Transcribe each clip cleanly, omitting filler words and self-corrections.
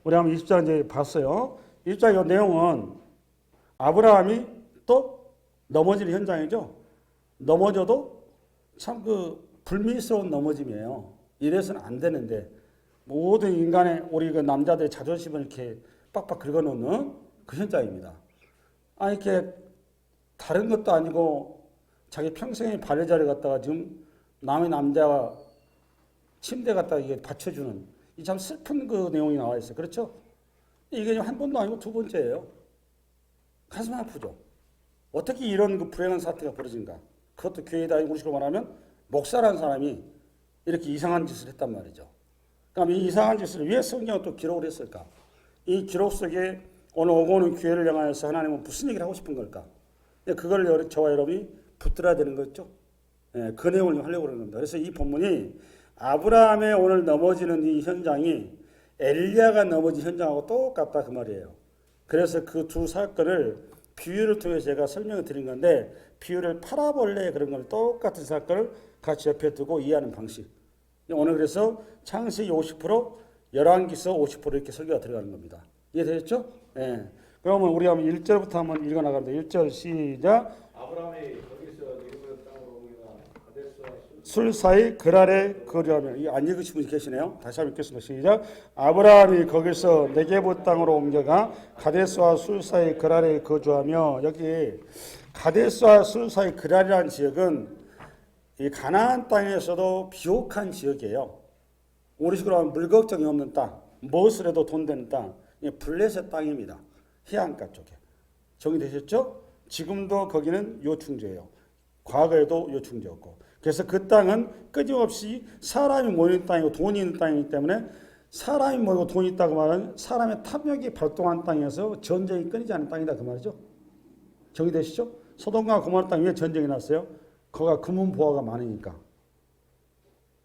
우리 한번 20장 이제 봤어요. 20장 이 내용은 아브라함이 또 넘어지는 현장이죠. 넘어져도 참 그 불미스러운 넘어짐이에요. 이래서는 안 되는데 모든 인간의 우리 그 남자들의 자존심을 이렇게 빡빡 긁어놓는 그 현장입니다. 아니 이렇게 다른 것도 아니고 자기 평생의 발레자를 갖다가 지금 남의 남자와 침대 갖다가 이게 받쳐주는 이 참 슬픈 그 내용이 나와 있어요. 그렇죠? 이게 한 번도 아니고 두 번째예요. 가슴 아프죠. 어떻게 이런 그 불행한 사태가 벌어진가? 그것도 교회에 다니고 우리식으로 말하면 목사라는 사람이 이렇게 이상한 짓을 했단 말이죠. 그럼 이 이상한 짓을 왜 성경은 또 기록을 했을까? 이 기록 속에 오늘 오고 오는 교회를 향하여서 하나님은 무슨 얘기를 하고 싶은 걸까? 그걸 저와 여러분이 붙들어야 되는 거죠. 예, 그 내용을 하려고 그러는 겁니다. 그래서 이 본문이 아브라함의 오늘 넘어지는 이 현장이 엘리야가 넘어진 현장하고 똑같다 그 말이에요. 그래서 그 두 사건을 비유를 통해서 제가 설명을 드린 건데 비유를 파라볼레 그런 걸 똑같은 사건을 같이 옆에 두고 이해하는 방식. 오늘 그래서 창세기 50%, 열왕기서 50% 이렇게 설교가 들어가는 겁니다. 이해되셨죠? 예. 그러면 우리 한번 1절부터 한번 읽어 나갑니다. 1절 시작. 아브라함이 거기서 네귿 땅으로 옮겨가 가데스와 술사의 그랄에 거주하며. 안 읽으신 분이 계시네요. 다시 한번 읽겠습니다. 시작. 아브라함이 거기서 네게부 땅으로 옮겨가 가데스와 술사의 그랄에 거주하며. 여기 가데스와 술사의 그랄이라는 지역은 이 가나안 땅에서도 비옥한 지역이에요. 우리식으로 하면 물 걱정이 없는 땅, 무엇을 해도 돈 되는 땅, 블레셋 땅입니다. 해안가 쪽에. 정리되셨죠? 지금도 거기는 요충지예요. 과거에도 요충지였고. 그래서 그 땅은 끊임없이 사람이 모이는 땅이고 돈이 있는 땅이기 때문에 사람이 모이고 돈이 있다고 말하는 사람의 탐욕이 발동한 땅에서 전쟁이 끊이지 않는 땅이다 그 말이죠. 정리되시죠? 소돔과 고모라 땅 왜 전쟁이 났어요? 거기가 금은보화가 많으니까.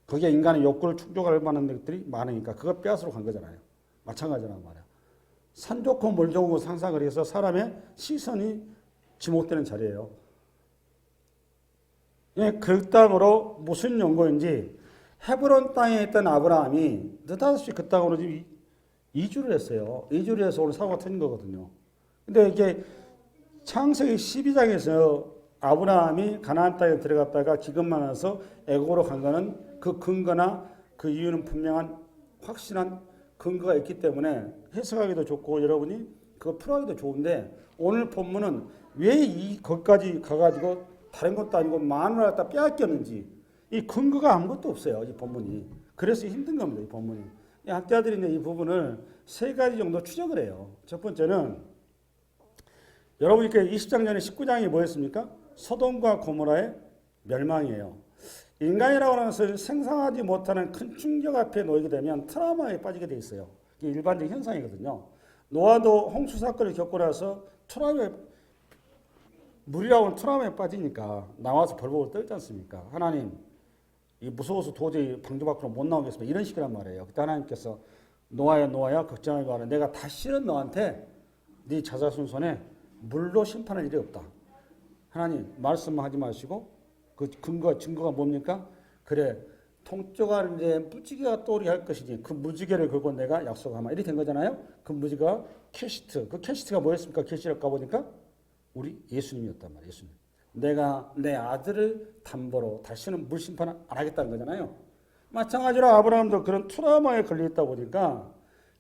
거기에 인간의 욕구를 충족할 만한 것들이 많으니까 그거 빼앗으러 간 거잖아요. 마찬가지란 말이야. 산 좋고 물 좋은 거 상상을 해서 사람의 시선이 지목되는 자리예요. 그 땅으로 무슨 연고인지 헤브론 땅에 있던 아브라함이 느닷없이 그 땅으로 이주를 했어요. 이주를 해서 오늘 사고가 터진 거거든요. 근데 이게 창세기 12장에서 아브라함이 가나안 땅에 들어갔다가 기근만 와서 애국으로 간 거는 그 근거나 그 이유는 분명한 확실한 근거가 있기 때문에 해석하기도 좋고 여러분이 그거 풀어하기도 좋은데 오늘 본문은 왜 거기까지 가가지고 다른 것도 아니고 마누라를 갖다 빼앗겼는지 이 근거가 아무것도 없어요. 이 본문이. 그래서 힘든 겁니다. 이 본문이. 이 학자들이 이 부분을 세 가지 정도 추적을 해요. 첫 번째는 여러분이 20장 전에 19장이 뭐였습니까? 소돔과 고모라의 멸망이에요. 인간이라고 하는 것은 생산하지 못하는 큰 충격 앞에 놓이게 되면 트라우마에 빠지게 돼 있어요. 이게 일반적인 현상이거든요. 노아도 홍수 사건을 겪고 나서 물이라고는 트라우마에 빠지니까 나와서 벌벌 떨지 않습니까? 하나님, 이 무서워서 도저히 방주 밖으로 못 나오겠습니다. 이런 식이란 말이에요. 그때 하나님께서 노아야 걱정하지 마라. 내가 다시는 너한테 네 자자손손에 물로 심판할 일이 없다. 하나님 말씀만 하지 마시고 그 증거가 뭡니까? 그래 동쪽하는 이제 무지개가 떠오르게 할 것이지 그 무지개를 걸고 내가 약속하마. 이렇게 된 거잖아요. 그 무지개가 캐시트. 그 캐시트가 뭐였습니까? 캐시트를 가보니까 우리 예수님이었단 말이에요. 예수님. 내가 내 아들을 담보로 다시는 물 심판 안 하겠다는 거잖아요. 마찬가지로 아브라함도 그런 트라우마에 걸려있다 보니까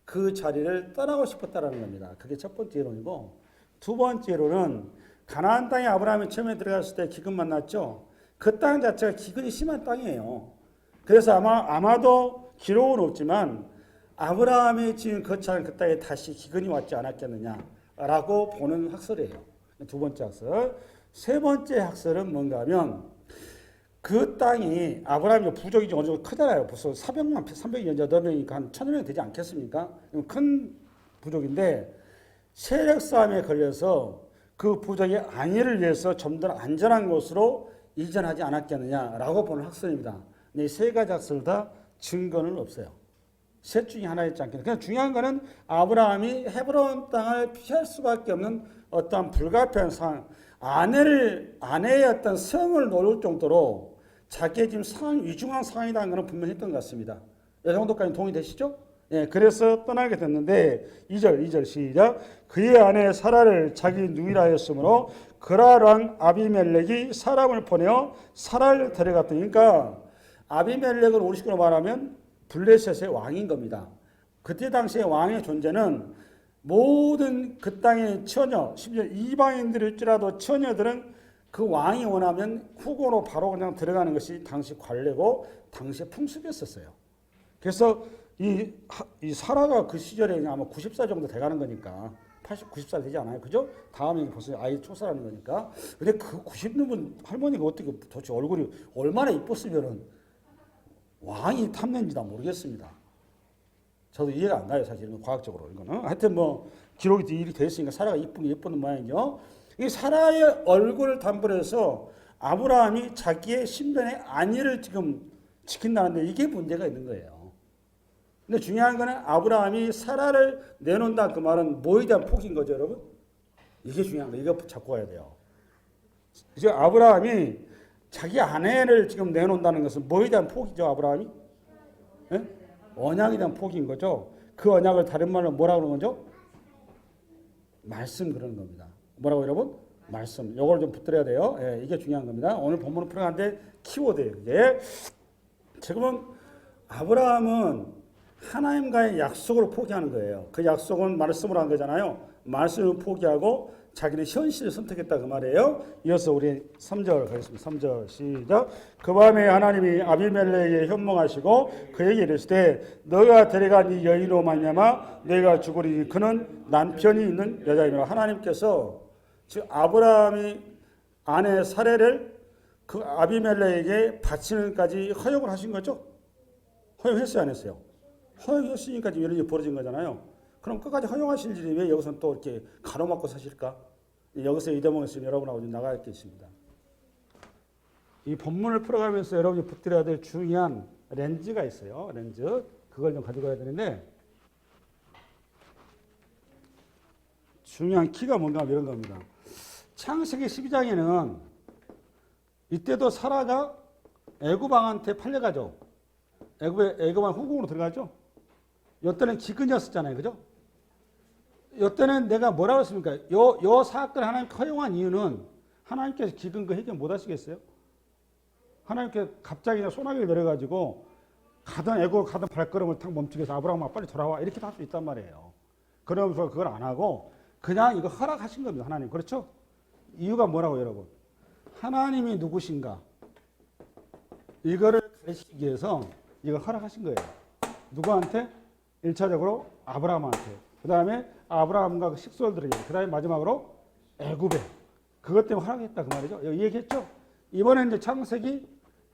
그 자리를 떠나고 싶었다라는 겁니다. 그게 첫 번째 이론이고 두 번째로는 가나안 땅에 아브라함이 처음에 들어갔을 때 기근 만났죠. 그 땅 자체가 기근이 심한 땅이에요. 그래서 아마도 기록은 없지만 아브라함이 지은 거처한 그 땅에 다시 기근이 왔지 않았겠느냐라고 보는 학설이에요. 두 번째 학설. 세 번째 학설은 뭔가 하면 그 땅이 아브라함이 부족이 어느 정도 크잖아요. 벌써 300여명이니까 한 1000명 되지 않겠습니까? 큰 부족인데 세력 싸움에 걸려서 그 부족의 안위를 위해서 좀 더 안전한 곳으로 이전하지 않았겠느냐라고 보는 학설입니다. 이 세 가지 학설 다 증거는 없어요. 셋 중에 하나였지 않겠냐. 그냥 중요한 거는 아브라함이 헤브론 땅을 피할 수밖에 없는 어떤 불가피한 상황, 아내의 어떤 성을 놓을 정도로 자기의 지금 위중한 상황이라는 것은 분명히 했던 것 같습니다. 이 정도까지 동의되시죠? 예, 그래서 떠나게 됐는데 2절 시작. 그의 아내 사라를 자기 누이라 하였으므로 그랄왕 아비멜렉이 사람을 보내어 사라를 데려갔더니, 그러니까 아비멜렉은 우리 식으로 말하면 블레셋의 왕인 겁니다. 그때 당시에 왕의 존재는 모든 그 땅의 처녀, 심지어 이방인들일지라도 처녀들은 그 왕이 원하면 후고로 바로 그냥 들어가는 것이 당시 관례고 당시의 풍습이었었어요. 그래서 이 사라가 그 시절에 아마 90살 정도 돼가는 거니까 80, 90살 되지 않아요? 그죠? 다음에 벌써 아이 초사라는 거니까. 근데 그 90년 할머니가 어떻게 도대체 얼굴이 얼마나 이뻤으면은 왕이 탐낸지 다 모르겠습니다. 저도 이해가 안 가요, 사실은 과학적으로 이거는. 하여튼 뭐 기록이 이렇게 돼 있으니까 사라가 이쁘게 예쁜 모양이죠. 이 사라의 얼굴을 담보로 해서 아브라함이 자기의 신변의 안위를 지금 지킨다는데 이게 문제가 있는 거예요. 근데 중요한 거는 아브라함이 사라를 내놓는다 그 말은 뭐에 대한 포기인 거죠, 여러분? 이게 중요한 거예요. 이거 잡고 가야 돼요. 지금 아브라함이 자기 아내를 지금 내놓는다는 것은 뭐에 대한 포기죠, 아브라함이? 예? 언약에 대한 포기인 거죠. 그 언약을 다른 말로 뭐라고 그러는 거죠? 말씀 그러는 겁니다. 뭐라고 여러분? 말씀. 이걸 좀 붙들어야 돼요. 예, 이게 중요한 겁니다. 오늘 본문을 풀어가는데 키워드예요. 이게 지금은 아브라함은 하나님과의 약속을 포기하는 거예요. 그 약속은 말씀으로 한 거잖아요. 말씀을 포기하고 자기는 현실을 선택했다 그 말이에요. 이어서 우리 3절 가겠습니다. 3절 시작. 그 밤에 하나님이 아비멜렉에게 현몽하시고 그에게 이르시되 너가 데려간 이 여인으로 말미암아 내가 죽으리니 그는 남편이 있는 여자이므로. 하나님께서 즉 아브라함이 아내 사레를 그 아비멜렉에게 바치는까지 허용을 하신 거죠. 허용했어요, 안 했어요? 허용했으니까 지금 이런 일이 벌어진 거잖아요. 그럼 끝까지 허용하실 일이 왜 여기서 또 이렇게 가로막고 사실까? 여기서 이 대목에 있으면 여러분하고 좀 나갈 게 있습니다. 이 본문을 풀어가면서 여러분이 붙들어야 될 중요한 렌즈가 있어요. 렌즈. 그걸 좀 가지고 가야 되는데 중요한 키가 뭔가 이런 겁니다. 창세기 12장에는 이때도 사라가 애굽왕한테 팔려가죠. 애굽왕 후궁으로 들어가죠. 이때는 기근이었었잖아요. 그죠? 이때는 내가 뭐라고 했습니까? 요 사건을 하나님 허용한 이유는 하나님께서 기근 그 해결 못 하시겠어요? 하나님께 갑자기 그냥 소나기를 내려가지고 가던 애굽 가던 발걸음을 탁 멈추게 해서 아브라함아 빨리 돌아와 이렇게 할 수 있단 말이에요. 그러면서 그걸 안 하고 그냥 이거 허락하신 겁니다. 하나님. 그렇죠? 이유가 뭐라고 여러분? 하나님이 누구신가? 이거를 가르치기 위해서 이걸 허락하신 거예요. 누구한테? 1차적으로 아브라함한테. 그 다음에 아브라함과 그 식솔들에게. 그 다음에 마지막으로 애굽에. 그것 때문에 허락했다 그 말이죠. 여기 얘기했죠? 이번에 이제 창세기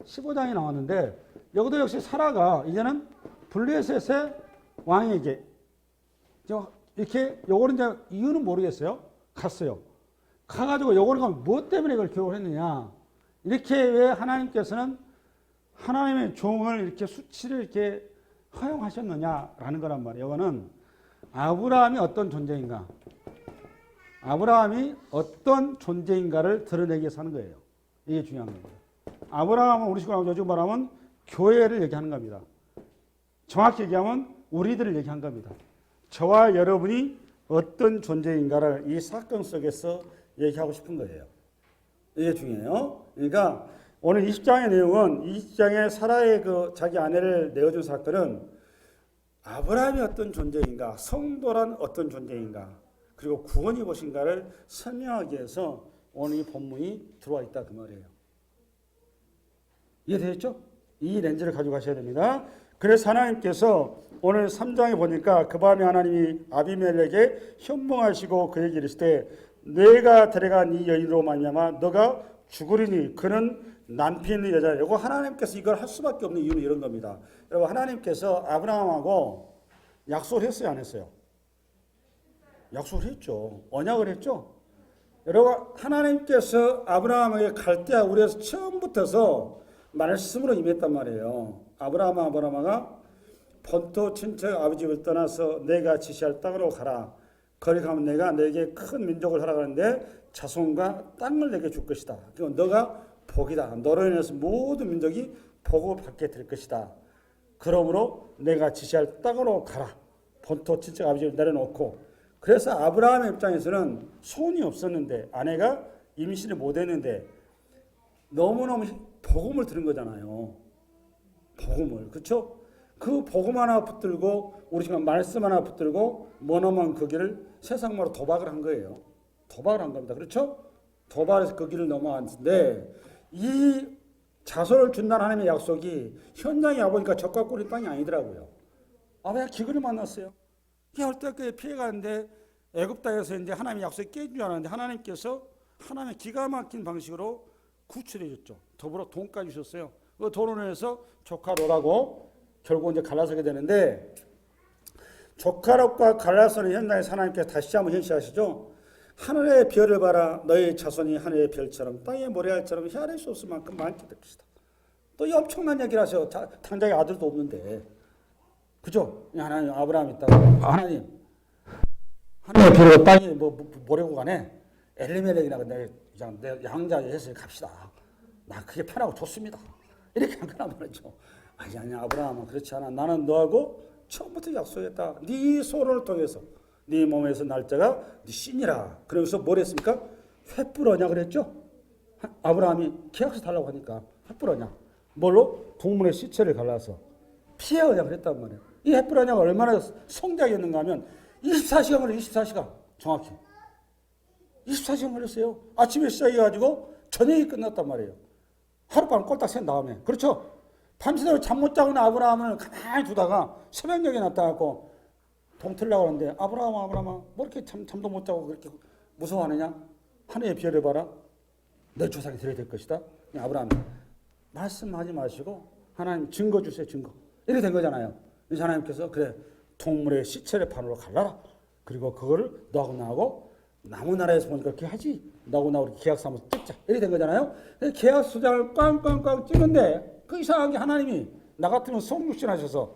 15장이 나왔는데 여기도 역시 사라가 이제는 블레셋의 왕에게 이렇게 요거는 이제 이유는 모르겠어요. 갔어요. 가가지고 요거는 뭐 때문에 이걸 교육을 했느냐. 이렇게 왜 하나님께서는 하나님의 종을 이렇게 수치를 이렇게 허용하셨느냐라는 거란 말이에요. 이거는 아브라함이 어떤 존재인가. 아브라함이 어떤 존재인가를 드러내기 위해서 하는 거예요. 이게 중요한 겁니다. 아브라함은 우리 식으로 요즘 말하면 교회를 얘기하는 겁니다. 정확히 얘기하면 우리들을 얘기한 겁니다. 저와 여러분이 어떤 존재인가를 이 사건 속에서 얘기하고 싶은 거예요. 이게 중요해요. 그러니까 오늘 20장의 내용은 20장에 사라의 그 자기 아내를 내어준 사건은 아브라함이 어떤 존재인가, 성도란 어떤 존재인가, 그리고 구원이 무엇인가를 설명하기 위해서 오늘 이 본문이 들어와 있다 그 말이에요. 이해되셨죠? 이 렌즈를 가지고 가셔야 됩니다. 그래서 하나님께서 오늘 3장에 보니까 그 밤에 하나님이 아비멜렉에게 현몽하시고 그에게 이르시되 내가 데려간 이 여인으로 말미암아 너가 죽으리니 그는 남편의 여자야. 이거 하나님께서 이걸 할 수밖에 없는 이유는 이런 겁니다. 여러분 하나님께서 아브라함하고 약속을 했어요, 안 했어요? 약속을 했죠. 언약을 했죠. 여러분 하나님께서 아브라함에게 갈대아 우리에서 처음부터서 말씀으로 임했단 말이에요. 아브라함아 본토 친척 아버지 집을 떠나서 내가 지시할 땅으로 가라. 거기 가면 내가 내게 큰 민족을 허락하는데 자손과 땅을 내게 줄 것이다. 그러니까 너가 복이다. 너로 인해서 모든 민족이 복을 받게 될 것이다. 그러므로 내가 지시할 땅으로 가라. 본토 친척 아버지를 내려놓고. 그래서 아브라함의 입장에서는 소원이 없었는데 아내가 임신을 못했는데 너무너무 복음을 들은 거잖아요. 복음을. 그렇죠? 그 복음 하나 붙들고 우리 지금 말씀 하나 붙들고 머나먼 그 길을 세상으로 도박을 한 거예요. 도박을 한 겁니다. 그렇죠? 도박에서 그 길을 넘어왔는데 이 자손을 준다는 하나님의 약속이 현장에 와보니까 적과 꿀인 땅이 아니더라고요. 아버지가 기근을 만났어요. 열대교에 피해가는데 애굽 땅에서 이제 하나님의 약속이 깨진 줄 알았는데 하나님께서 하나님의 기가 막힌 방식으로 구출해 줬죠. 더불어 돈까지 주셨어요. 그 돈을 내서 조카 롯하고 결국 이제 갈라서게 되는데 조카 롯과 갈라서는 현장에서 하나님께서 다시 한번 현시하시죠. 하늘의 별을 봐라. 너희 자손이 하늘의 별처럼 땅의 모래알처럼 헤아릴 수 없을 만큼 많게 될 것이다. 또 이 엄청난 얘기를 하셔요. 당장에 아들도 없는데. 그죠? 하나님 아브라함 있다고. 하나님 하늘의 별과 땅이 모래고 가네. 엘리멜렉이나 그냥 내 양자 예수에 갑시다. 나 그게 편하고 좋습니다. 이렇게 한 거란 말이죠. 아니 아브라함은 그렇지 않아. 나는 너하고 처음부터 약속했다. 네 소를 통해서 네 몸에서 날짜가 네 신이라. 그러면서 뭘 했습니까? 횃불 언약 그랬죠. 아브라함이 계약서 달라고 하니까 횃불 언약. 뭘로? 동물의 시체를 갈라서 피해 언약을 했단 말이에요. 이 횃불 언약이 얼마나 성장했는가 하면 24시간 걸려. 24시간 정확히 24시간 걸렸어요. 아침에 시작해가지고 저녁이 끝났단 말이에요. 하룻밤 꼴딱 샌 다음에. 그렇죠? 밤새도록 잠 못 자고 있는 아브라함을 가만히 두다가 새벽녘에 나타나고 동틀라고 하는데 아브라함아 뭐 이렇게 잠도 못 자고 그렇게 무서워하느냐? 하늘의 별을 봐라. 너 조상이 되어야 될 것이다. 아브라함이 말씀하지 마시고 하나님 증거 주세요. 증거. 이렇게 된 거잖아요. 그래서 하나님께서 그래 동물의 시체를 반으로 갈라라. 그리고 그거를 너하고 나하고 나무 나라에서 보니까 그렇게 하지. 너하고 나 우리 계약서 한번 찍자. 이렇게 된 거잖아요. 계약 소장을 꽝꽝꽝 찍는데 그 이상하게 하나님이 나 같으면 성육신 하셔서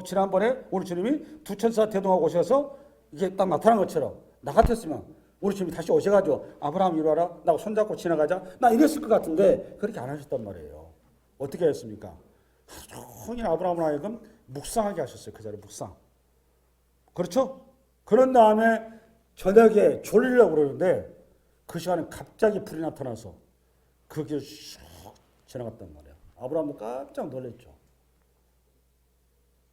지난번에 우리 주님이 두 천사 대동하고 오셔서 이게 딱 나타난 것처럼 나 같았으면 우리 주님이 다시 오셔가지고 아브라함 이리 와라. 나하고 손잡고 지나가자. 나 이랬을 것 같은데 그렇게 안 하셨단 말이에요. 어떻게 했습니까? 하루 종일 아브라함을 하여금 묵상하게 하셨어요. 그 자리에 묵상. 그렇죠? 그런 다음에 저녁에 졸리려고 그러는데 그 시간에 갑자기 불이 나타나서 그 길을 슉 지나갔단 말이에요. 아브라함은 깜짝 놀랐죠.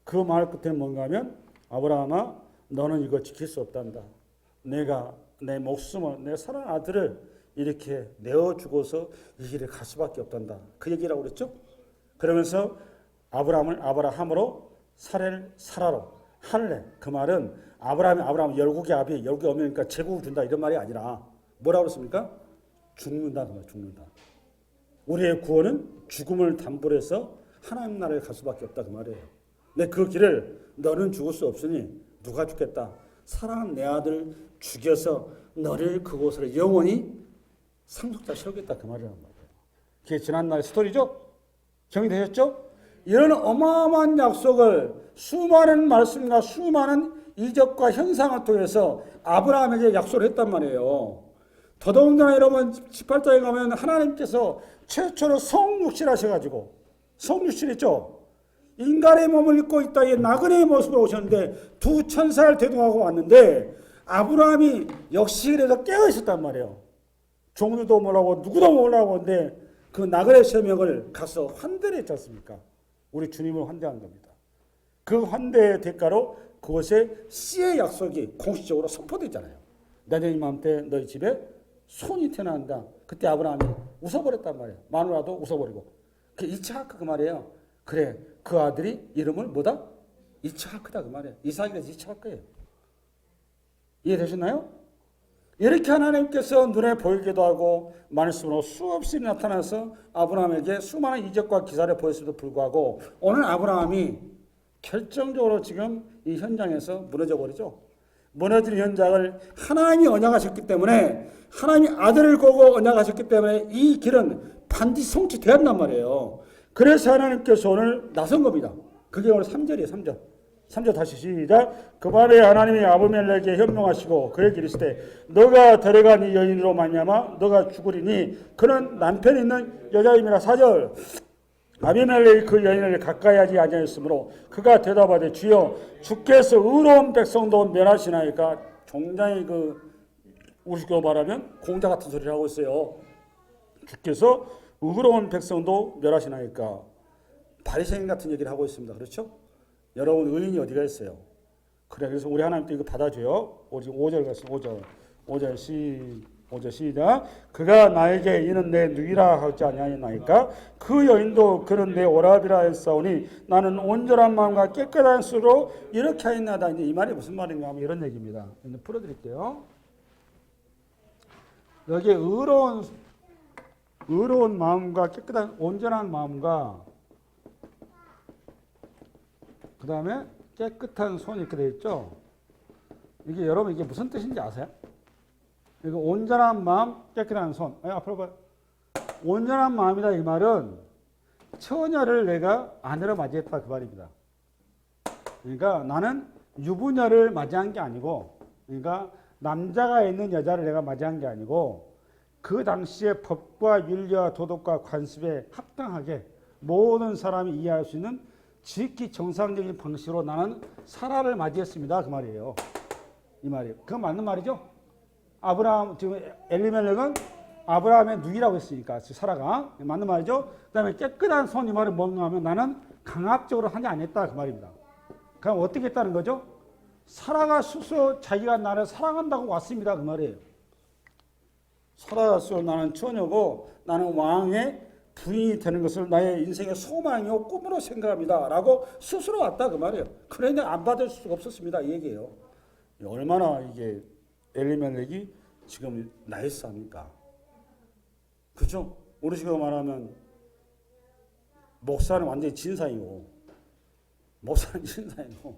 그 말 끝에는 뭔가 하면 아브라함아 너는 이거 지킬 수 없단다. 내가 내 목숨을 내 사랑하는 아들을 이렇게 내어주고서 이 길에 갈 수밖에 없단다. 그 얘기라고 그랬죠. 그러면서 아브라함을 아브라함으로 사례를 사라로 할래. 그 말은 아브라함 열국의 아비 열국의 어머니니까 제국을 준다 이런 말이 아니라 뭐라고 그랬습니까? 죽는다 그 말 죽는다. 우리의 구원은 죽음을 담보로 해서 하나님 나라에 갈 수밖에 없다 그 말이에요. 근데 그 길을 너는 죽을 수 없으니 누가 죽겠다. 사랑하는 내 아들 죽여서 너를 그곳으로 영원히 상속자 세우겠다 그 말이란 말이에요. 그게 지난날 스토리죠? 정리되셨죠? 이런 어마어마한 약속을 수많은 말씀과 수많은 이적과 현상을 통해서 아브라함에게 약속을 했단 말이에요. 더더군다나 여러분 18장에 가면 하나님께서 최초로 성육신 하셔가지고 성육신 했죠. 인간의 몸을 입고 이 땅에 나그네의 모습으로 오셨는데 두 천사를 대동하고 왔는데 아브라함이 역시 그래서 깨어 있었단 말이에요. 종류도 몰라고 누구도 몰라고 하는데 그 나그네 세 명을 가서 환대를 했지 않습니까? 우리 주님을 환대한 겁니다. 그 환대의 대가로 그것에 씨의 약속이 공식적으로 선포됐잖아요. 내년 이맘때 너희 집에 손이 태어난다. 그때 아브라함이 웃어버렸단 말이에요. 마누라도 웃어버리고. 그 이츠하크 그 말이에요. 그래 그 아들이 이름을 뭐다? 이츠하크다 그 말이에요. 이삭이라서 이츠하크예요. 이해되셨나요? 이렇게 하나님께서 눈에 보이기도 하고 말씀으로 수없이 나타나서 아브라함에게 수많은 이적과 기사를 보였음에도 불구하고 오늘 아브라함이 결정적으로 지금 이 현장에서 무너져 버리죠. 무너진 현장을 하나님이 언약하셨기 때문에 하나님이 아들을 보고 언약하셨기 때문에 이 길은 반드시 성취돼야 한단 말이에요. 그래서 하나님께서 오늘 나선 겁니다. 그게 오늘 3절이에요. 3절. 3절 다시 시작. 그 밤에 하나님이 아브멜렉에게 현명하시고 그에게 이르시되 너가 데려간 이 여인으로 말미암아 너가 죽으리니 그는 남편이 있는 여자임이라. 4절. 아비멜렉이 그 여인을 가까이 하지 아니하였으므로 그가 대답하되 주여 주께서 의로운 백성도 멸하시나이까. 굉장히 우리식으로 말하면 공자 같은 소리를 하고 있어요. 주께서 의로운 백성도 멸하시나이까. 바리새인 같은 얘기를 하고 있습니다. 그렇죠? 여러분 의인이 어디가 있어요? 그래, 그래서 우리 하나님도 이거 받아줘요. 5절 갔어요. 5절 시작. 그가 나에게 이는 내 누이라 하지 아니하였나이까. 그 여인도 그는 내 오라비라 했사오니 나는 온전한 마음과 깨끗한 수로 이렇게 하였나이다. 이 말이 무슨 말인가 하면 이런 얘기입니다. 풀어드릴게요. 여기에 의로운 마음과 깨끗한 온전한 마음과 그 다음에 깨끗한 손이 이렇게 되어 있죠. 이게 여러분 이게 무슨 뜻인지 아세요? 이거 온전한 마음, 깨끗한 손. 앞으로 봐. 온전한 마음이다 이 말은 처녀를 내가 아내로 맞이했다 그 말입니다. 그러니까 나는 유부녀를 맞이한 게 아니고, 그러니까 남자가 있는 여자를 내가 맞이한 게 아니고 그 당시에 법과 윤리와 도덕과 관습에 합당하게 모든 사람이 이해할 수 있는 지극히 정상적인 방식으로 나는 사라를 맞이했습니다 그 말이에요. 이 말이에요. 그거 맞는 말이죠? 아브라함, 지금 엘리멜렉은 아브라함의 누이라고 했으니까 사라가 맞는 말이죠. 그 다음에 깨끗한 손 이 말은 뭔가 하면 나는 강압적으로 하지 않았다 그 말입니다. 그럼 어떻게 했다는 거죠? 사라가 스스로 자기가 나를 사랑한다고 왔습니다 그 말이에요. 사라가 스스로 나는 처녀고 나는 왕의 부인이 되는 것을 나의 인생의 소망이요 꿈으로 생각합니다 라고 스스로 왔다 그 말이에요. 그런데 안 받을 수가 없었습니다 이 얘기예요. 얼마나 이게 엘리멜렉이 지금 나이스합니까? 그죠? 우리 식으로 말하면 목사는 완전히 진상이고 목사는 진상이고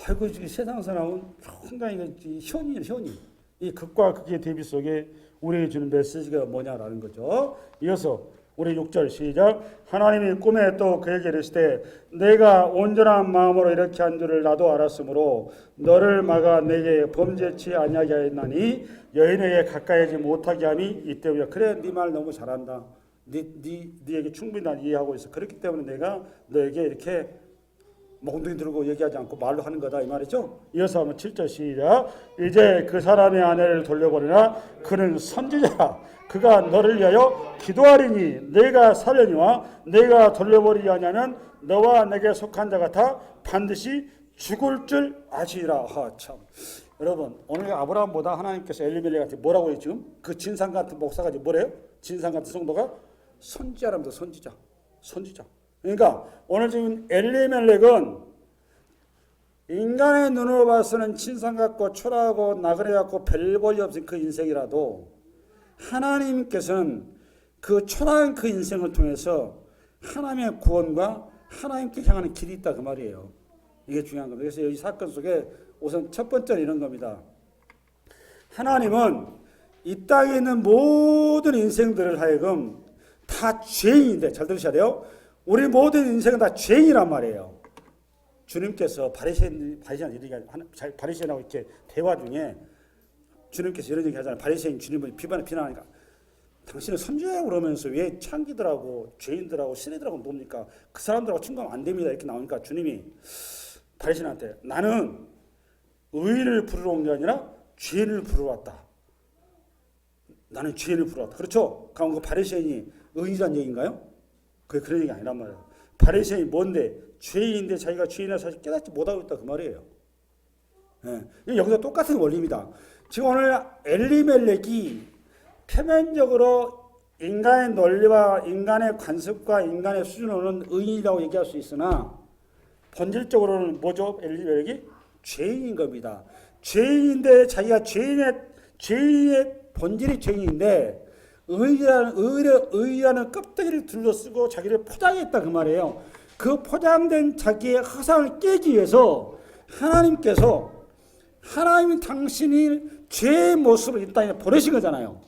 아이고 지금 세상 사람은 상당히 현이 이 극과 극의 대비 속에 우리에게 주는 메시지가 뭐냐라는 거죠. 이어서 우리 6절 시작. 하나님이 꿈에 또 그에게 이르시되 내가 온전한 마음으로 이렇게 한 줄을 나도 알았으므로 너를 막아 내게 범죄치 아니하게 하였나니 여인에게 가까이 하지 못하게 함이 이 때문이야. 그래 네 말 너무 잘한다. 네에게 충분히 난 이해하고 있어. 그렇기 때문에 내가 너에게 이렇게 몽둥이 들고 얘기하지 않고 말로 하는 거다 이 말이죠. 이어서 한번 7절 시작. 이제 그 사람의 아내를 돌려보내나 그는 선지자라. 그가 너를 위하여 기도하리니 내가 살려니와 내가 돌려버리지 아니하면 너와 내게 속한 자 같아 반드시 죽을 줄 아시리라. 참 여러분 오늘 아브라함보다 하나님께서 엘리멜렉한테 뭐라고 했죠? 지금 그 진상 같은 목사가 뭐래요? 진상 같은 성도가 선지자랍니다. 선지자. 그러니까 오늘 지금 엘리멜렉은 인간의 눈으로 봐서는 진상 같고 초라하고 나그네 같고 별 볼일 없은 그 인생이라도 하나님께서는 그 초라한 그 인생을 통해서 하나님의 구원과 하나님께 향하는 길이 있다 그 말이에요. 이게 중요한 겁니다. 그래서 이 사건 속에 우선 첫 번째는 이런 겁니다. 하나님은 이 땅에 있는 모든 인생들을 하여금 다 죄인인데 잘 들으셔야 돼요. 우리 모든 인생은 다 죄인이란 말이에요. 주님께서 바리새인하고 이렇게 대화 중에 주님께서 이런 얘기 하잖아요. 바리새인 주님을 비난하니까 당신은 선지자라고 그러면서 왜 창기들하고 죄인들하고 시내들하고 뭡니까? 그 사람들하고 친구하면 안 됩니다. 이렇게 나오니까 주님이 바리새인한테 나는 의인을 부르러 온 게 아니라 죄인을 부르러 왔다. 나는 죄인을 부르러 왔다. 그렇죠? 그럼 그 바리새인이 의인이란 얘기인가요? 그게 그런 얘기 아니란 말이에요. 바리새인이 뭔데? 죄인인데 자기가 죄인이라 사실 깨닫지 못하고 있다 그 말이에요. 예. 여기서 똑같은 원리입니다. 지금 오늘 엘리멜렉이 표면적으로 인간의 논리와 인간의 관습과 인간의 수준으로는 의인이라고 얘기할 수 있으나 본질적으로는 뭐죠? 엘리멜렉이 죄인인 겁니다. 죄인인데 자기가 죄인의 본질이 죄인인데 의라는 껍데기를 둘러쓰고 자기를 포장했다 그 말이에요. 그 포장된 자기의 허상을 깨기 위해서 하나님이 당신이 죄의 모습을 이 땅에 보내신 거잖아요.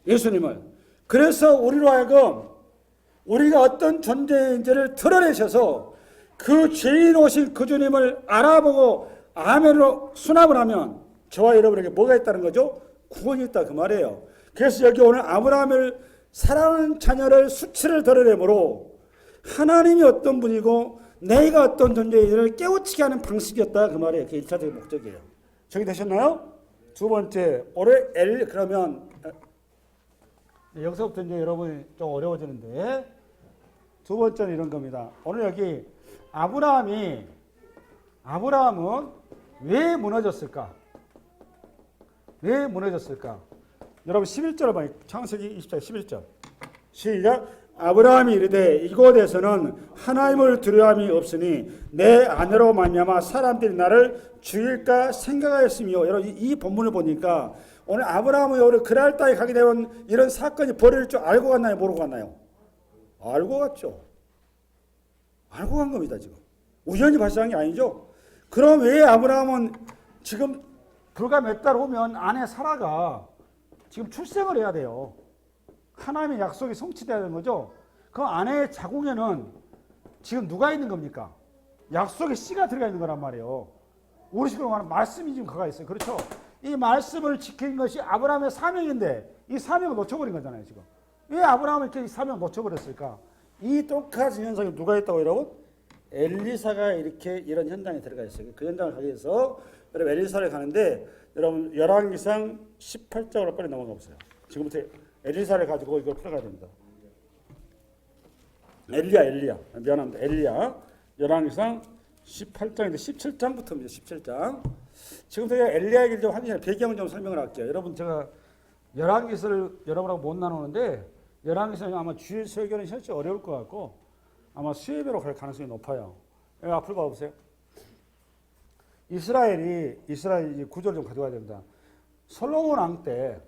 예수님을. 그래서 우리로 하여금 우리가 어떤 존재인지를 드러내셔서 그 죄인 오신 그 주님을 알아보고 아멘으로 수납을 하면 저와 여러분에게 뭐가 있다는 거죠? 구원이 있다 그 말이에요. 그래서 여기 오늘 아브라함을 사랑하는 자녀를 수치를 드러내므로 하나님이 어떤 분이고 내가 어떤 존재인지를 깨우치게 하는 방식이었다 그 말이에요. 그게 1차적인 목적이에요. 정리되셨나요? 두 번째, 올해 그러면 여기서부터 이제 여러분이 좀 어려워지는데 두 번째는 이런 겁니다. 오늘 여기 아브라함은 왜 무너졌을까? 왜 무너졌을까? 여러분 11절을 봐요. 창세기 20장 11절. 시작. 아브라함이 이르되 이곳에서는 하나님을 두려움이 없으니 내 아내로 말미암아 사람들이 나를 죽일까 생각하였으며. 여러분 이 본문을 보니까 오늘 아브라함이 오늘 그랄 땅에 가게 되면 이런 사건이 벌어질 줄 알고 갔나요? 모르고 갔나요? 알고 갔죠. 알고 간 겁니다. 지금 우연히 발생한 게 아니죠. 그럼 왜 아브라함은 지금 불과 몇 달 후면 아내 사라가 지금 출생을 해야 돼요. 하나님의 약속이 성취돼야 되는 거죠. 그 아내의 자궁에는 지금 누가 있는 겁니까? 약속의 씨가 들어가 있는 거란 말이에요. 우리 식으로 말하면 말씀이 지금 가가 있어요. 그렇죠? 이 말씀을 지킨 것이 아브라함의 사명인데 이 사명을 놓쳐버린 거잖아요. 지금 왜 아브라함이 이렇게 이 사명을 놓쳐버렸을까? 이 똑같은 현상이 누가 있다고 여러분? 엘리사가 이렇게 이런 현장에 들어가 있어요. 그 현장을 가기 위해서 여러분 엘리사를 가는데 여러분 열왕기상 18장으로 빨리 넘어가 보세요. 지금부터 엘리사를 가지고 이걸 풀어가야 됩니다. 엘리야. 미안합니다. 엘리야. 열왕기상 18장인데 17장부터입니다. 17장. 지금부터 엘리야 얘기를 좀 하기 전에 배경 좀 설명을 할게요. 여러분 제가 열왕기서를 여러분하고 못 나누는데 열왕기서는 아마 주일 설교는 실제 어려울 것 같고 아마 수예배로 갈 가능성이 높아요. 여기 앞으로 봐보세요. 이스라엘 구조를 좀 가져가야 됩니다. 솔로몬 왕 때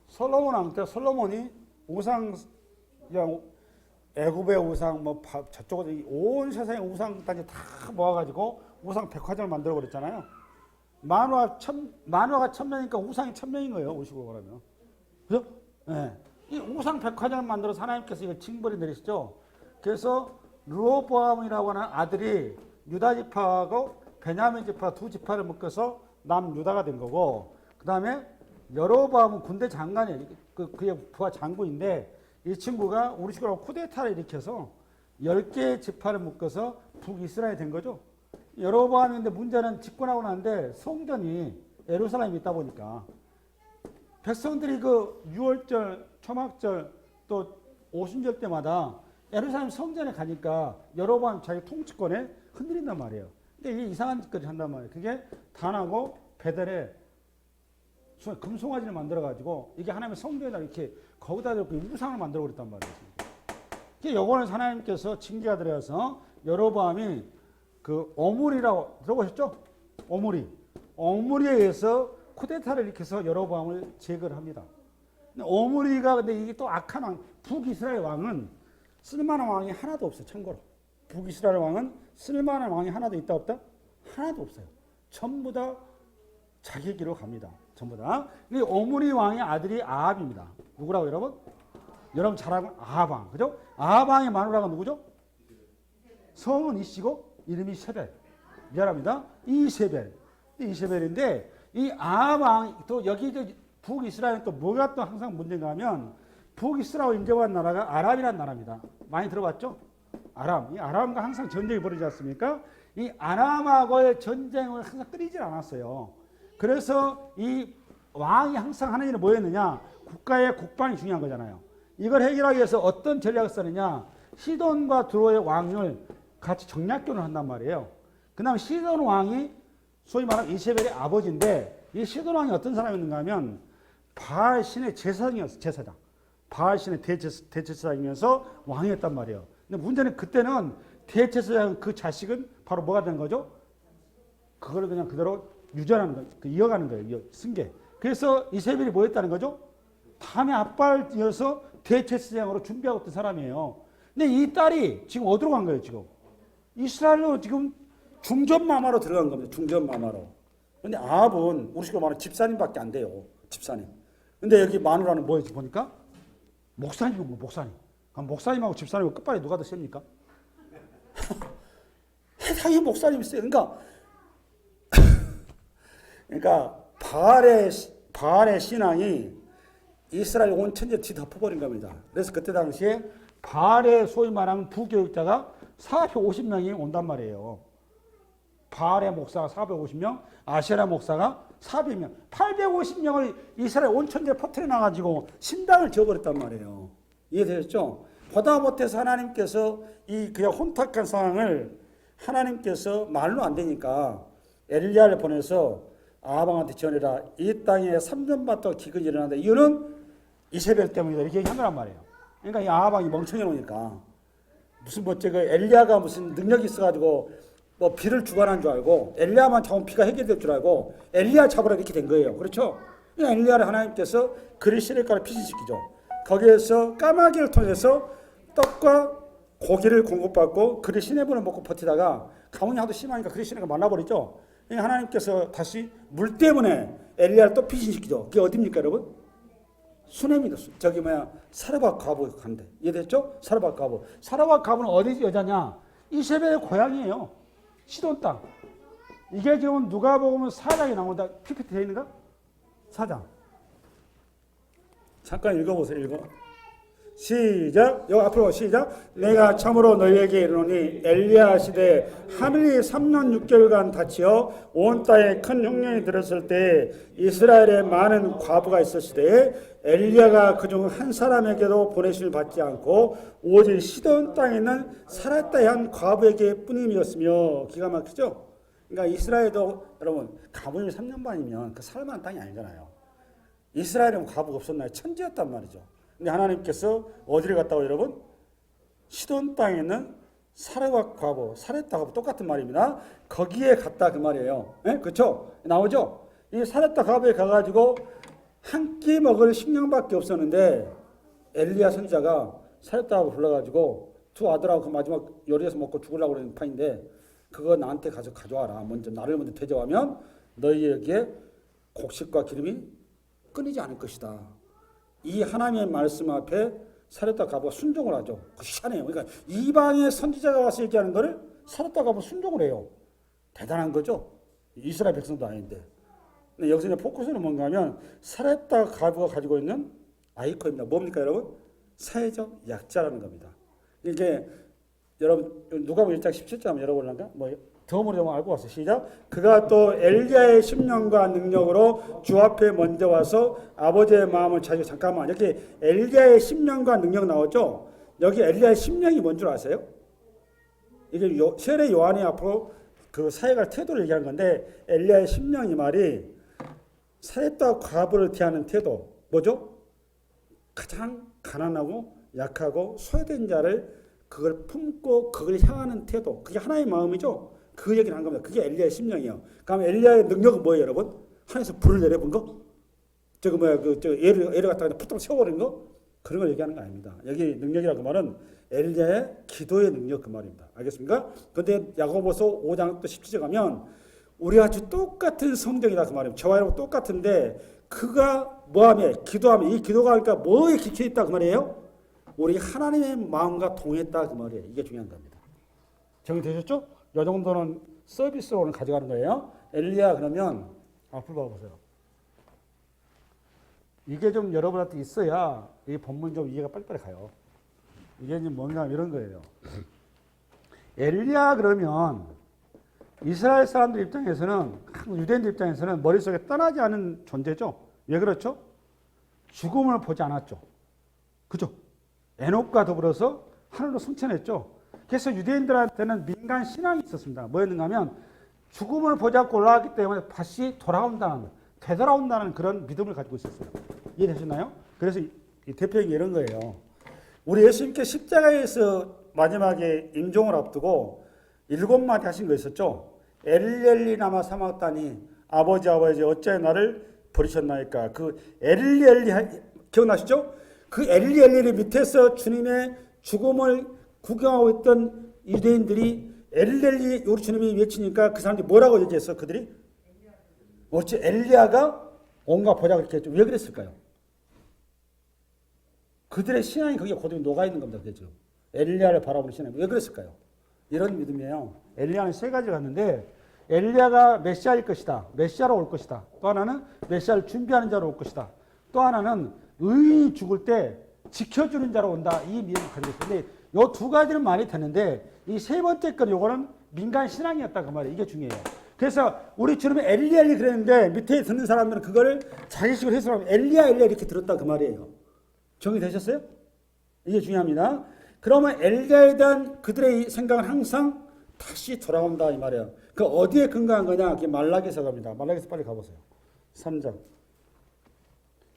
솔로몬이 우상, 애굽의 우상, 저쪽에 온 세상의 우상 단지 다 모아가지고 우상 백화점을 만들어 버렸잖아요. 만화가 1000명이니까 우상이 1000명인 거예요. 오시고 그러면. 그죠? 네. 이 우상 백화점을 만들어서 하나님께서 이거 징벌이 내리시죠. 그래서 르호보암이라고 하는 아들이 유다 지파하고 베냐민 지파 두 지파를 묶어서 남유다가 된 거고, 그 다음에 여로보암은 군대 장관이에요. 그의 부하 장군인데 이 친구가 우리 식으로 쿠데타를 일으켜서 10개의 지파를 묶어서 북이스라엘이 된 거죠. 여로보암인데 문제는 집권하고 나는데 성전이 예루살렘에 있다 보니까 백성들이 그 유월절, 초막절 또 오순절 때마다 예루살렘 성전에 가니까 여로보암 자기 통치권에 흔들린단 말이에요. 근데 이게 이상한 짓까지 한단 말이에요. 그게 단하고 베델에 금송아지를 만들어가지고 이게 하나님의 성전에다 이렇게 거기다 이렇게 우상을 만들어 버렸단 말이에요. 이게 요거는 하나님께서 징계가 들어가서 여로보암이 그 오므리라고 들어보셨죠? 오므리에 의해서 쿠데타를 일으켜서 여로보암을 제거를 합니다. 근데 이게 또 악한 왕, 북이스라엘 왕은 쓸만한 왕이 하나도 없어요. 참고로 북이스라엘 왕은 쓸만한 왕이 하나도 있다 없다? 하나도 없어요. 전부 다 자기 길로 갑니다. 전부 다. 이 오므리 왕의 아들이 아합입니다. 누구라고 여러분? 여러분 잘 알고 아합 왕. 그죠? 아합 왕의 마누라가 누구죠? 성은 이씨고 이름이 세벨. 미안합니다. 이세벨인데 이 아합 왕 또 여기 북이스라엘은 또 뭐가 또 항상 문제가 하면 북이스라엘 인정한 나라가 아람이라는 나라입니다. 많이 들어봤죠? 아람. 이 아람과 항상 전쟁이 벌어지지 않습니까? 이 아람하고의 전쟁을 항상 끊이질 않았어요. 그래서 이 왕이 항상 하는 일은 뭐였느냐? 국가의 국방이 중요한 거잖아요. 이걸 해결하기 위해서 어떤 전략을 쓰느냐? 시돈과 드로의 왕을 같이 정략교를 한단 말이에요. 그 다음에 시돈 왕이 소위 말하는 이세벨의 아버지인데 이 시돈 왕이 어떤 사람이었는가 하면 바알 신의 제사장이었어요. 제사장. 바알 신의 대제사장이면서 왕이었단 말이에요. 근데 문제는 그때는 대제사장 그 자식은 바로 뭐가 된 거죠? 그걸 그냥 그대로 유전하는 거예요. 이어가는 거예요. 승계. 그래서 이세벨이 뭐 했다는 거죠? 다음에 아빠를 이어서 대제사장으로 준비하고 있던 사람이에요. 근데 이 딸이 지금 어디로 간 거예요, 지금? 이스라엘로 지금 중전마마로 들어간 겁니다. 중전마마로. 근데 아합은 우리 식으로 말하면 집사님밖에 안 돼요. 집사님. 근데 여기 마누라는 뭐였지 보니까? 목사님이고 목사님. 그럼 목사님하고 집사님하고 끝발이 누가 더 셉니까? 당연히 목사님이 세요. 그러니까 바알의 신앙이 이스라엘 온 천지에 뒤덮어버린 겁니다. 그래서 그때 당시에 바알의 소위 말하는 부교육자가 450명이 온단 말이에요. 바알의 목사가 450명, 아세라 목사가 400명, 850명을 이스라엘 온 천지에 퍼뜨려 놔가지고 신당을 지어버렸단 말이에요. 이해되셨죠? 보다 못해서 하나님께서 이 그냥 혼탁한 상황을 하나님께서 말로 안 되니까 엘리야를 보내서 아합왕한테 전해라. 이 땅에 3년반 동안 기근이 일어난다. 이유는 이세벨 때문이다. 이렇게 얘기한 거란 말이에요. 그러니까 이 아합왕이 멍청해 놓으니까 무슨 그 엘리야가 무슨 능력이 있어가지고 뭐 비를 주관한 줄 알고 엘리야만 잡으면 비가 해결될 줄 알고 엘리야 잡으라 이렇게 된 거예요. 그렇죠? 그러니까 엘리야를 하나님께서 그리 시내가를 피신시키죠. 거기에서 까마귀를 통해서 떡과 고기를 공급받고 그리 시내분을 먹고 버티다가 가뭄이 하도 심하니까 그리 시내가 말라버리죠. 그러니까 하나님께서 다시 물 때문에 엘리야를 또 피신시키죠. 그게 어디입니까 여러분? 수넴이다. 저기 사르밧 과부 간대. 이해됐죠? 사르밧 과부. 사르밧 과부는 어디 여자냐? 이세벨의 고향이에요. 시돈 땅. 이게 지금 누가 보면 4장이 나온다. PPT 되어 있는가? 4장. 잠깐 읽어보세요. 읽어. 시작. 여기 앞으로 시작. 내가 참으로 너희에게 이르노니 엘리야 시대에 하늘이 3년 6개월간 닫히어 온 땅에 큰 흉년이 들었을 때 이스라엘에 많은 과부가 있었으되 엘리야가 그중 한 사람에게도 보내심을 받지 않고 오직 시돈 땅에 있는 사렙다의 한 과부에게 뿐임이었으며. 기가 막히죠? 그러니까 이스라엘도 여러분 가뭄이 3년 반이면 그 살만한 땅이 아니잖아요. 이스라엘은 과부가 없었나요? 천지였단 말이죠. 근데 하나님께서 어디를 갔다고 여러분? 시돈 땅에 있는 사렙과 과부, 사렙다 과부 똑같은 말입니다. 거기에 갔다 그 말이에요. 네? 그렇죠? 나오죠? 이 사렙다 과부에 가가지고 한 끼 먹을 식량밖에 없었는데 엘리야 선지자가 사렙다 과부 불러가지고 두 아들하고 그 마지막 요리해서 먹고 죽으려고 그러는 판인데 그거 나한테 가서 가져와라. 나를 먼저 대접하면 너희에게 곡식과 기름이 끊이지 않을 것이다. 이 하나님의 말씀 앞에 사렙다 과부가 순종을 하죠. 그 희한해요. 그러니까 이방의 선지자가 와서 얘기하는 거를 사렙다 과부가 순종을 해요. 대단한 거죠. 이스라엘 백성도 아닌데. 근데 여기서 이제 포커스는 뭔가 하면 사렙다 과부가 가지고 있는 아이콘입니다. 뭡니까 여러분? 사회적 약자라는 겁니다. 이게 여러분 누가복음 1장 17절 한번 열어보려까? 덤으로 좀 알고 왔어요. 시작. 그가 또 엘리야의 심령과 능력으로 주 앞에 먼저 와서 아버지의 마음을 자기. 잠깐만, 여기 엘리야의 심령과 능력 나오죠? 여기 엘리야의 심령이 뭔 줄 아세요? 이게 세례 요한이 앞으로 그 사역할 태도를 얘기하는 건데 엘리야의 심령 이 말이 사렙다 과부를 대하는 태도 뭐죠? 가장 가난하고 약하고 소외된 자를 그걸 품고 그걸 향하는 태도. 그게 하나의 마음이죠. 그 얘기를 한 겁니다. 그게 엘리야의 심령이에요. 그럼 엘리야의 능력은 뭐예요, 여러분? 하늘에서 불을 내려본 거? 애를 갖다가 푸떡 세워버린 거? 그런 걸 얘기하는 거 아닙니다. 여기 능력이라고 말은 엘리야의 기도의 능력 그 말입니다. 알겠습니까? 그런데 야고보서 5장 또 17절 가면 우리와 아주 똑같은 성경이다 그 말입니다. 저와 여러분 똑같은데 그가 뭐하며 기도하며 이 기도가 그러니까 뭐에 기켜 있다 그 말이에요? 우리 하나님의 마음과 동했다 그 말이에요. 이게 중요한 겁니다. 정리되셨죠? 이 정도는 서비스로 오늘 가져가는 거예요. 엘리야 그러면 앞으로 봐보세요. 이게 좀 여러분한테 있어야 이 본문 좀 이해가 빨리빨리 가요. 이게 지금 뭔가 이런 거예요. 엘리야 그러면 이스라엘 사람들 입장에서는 유대인들 입장에서는 머릿속에 떠나지 않은 존재죠. 왜 그렇죠? 죽음을 보지 않았죠. 그죠? 에녹과 더불어서 하늘로 승천했죠. 그래서 유대인들한테는 민간 신앙이 있었습니다. 뭐였는가 하면 죽음을 보지 않고 올라왔기 때문에 다시 돌아온다는, 되돌아온다는 그런 믿음을 가지고 있었어요. 이해되셨나요? 그래서 이 대표적인 이런 거예요. 우리 예수님께 십자가에서 마지막에 임종을 앞두고 7마디 하신 거 있었죠. 엘리 나마 사막다니 아버지 어찌하여 나를 버리셨나이까. 그 엘리 기억나시죠? 그 엘리의 밑에서 주님의 죽음을 구경하고 있던 유대인들이 엘리 우리 주님이 외치니까 그 사람들이 뭐라고 얘기했어? 그들이 어찌 엘리야가 온가 보자 그렇게 했죠. 왜 그랬을까요? 그들의 신앙이 거기에 고등이 녹아있는 겁니다. 그죠? 엘리야를 바라보는 신앙이 왜 그랬을까요? 이런 믿음이에요. 엘리야는 세 가지가 있는데 엘리야가 메시아일 것이다. 메시아로 올 것이다. 또 하나는 메시아를 준비하는 자로 올 것이다. 또 하나는 의인이 죽을 때 지켜주는 자로 온다. 이 미래를 가지고 있어요. 근데 요 두 가지는 많이 되는데 이 세 번째 건 요거는 민간 신앙이었다 그 말이에요. 이게 중요해요. 그래서 우리 주님은 엘리야 그랬는데 밑에 듣는 사람들은 그거를 자기식으로 해석하면 엘리야 이렇게 들었다 그 말이에요. 정리되셨어요? 이게 중요합니다. 그러면 엘리야에 대한 그들의 생각은 항상 다시 돌아온다 이 말이에요. 그 어디에 근거한 거냐? 그게 말라기서 갑니다. 말라기서 빨리 가보세요. 3장.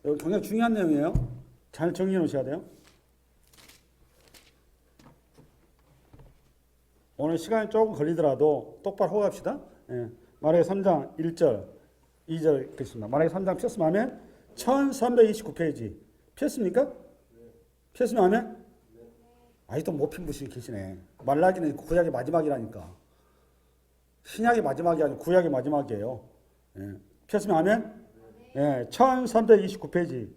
여기 굉장히 중요한 내용이에요. 잘 정리해 놓으셔야 돼요. 오늘 시간이 조금 걸리더라도 똑바로 호흡합시다. 예. 말라기 3장 1절, 2절 읽겠습니다. 말라기 3장 폈으면 하면 1329페이지. 폈습니까? 폈으면 하면? 아직도 못 핀 분이 계시네. 말라기는 구약의 마지막이라니까. 신약의 마지막이 아니고 구약의 마지막이에요. 예. 폈으면 하면? 예. 1329페이지.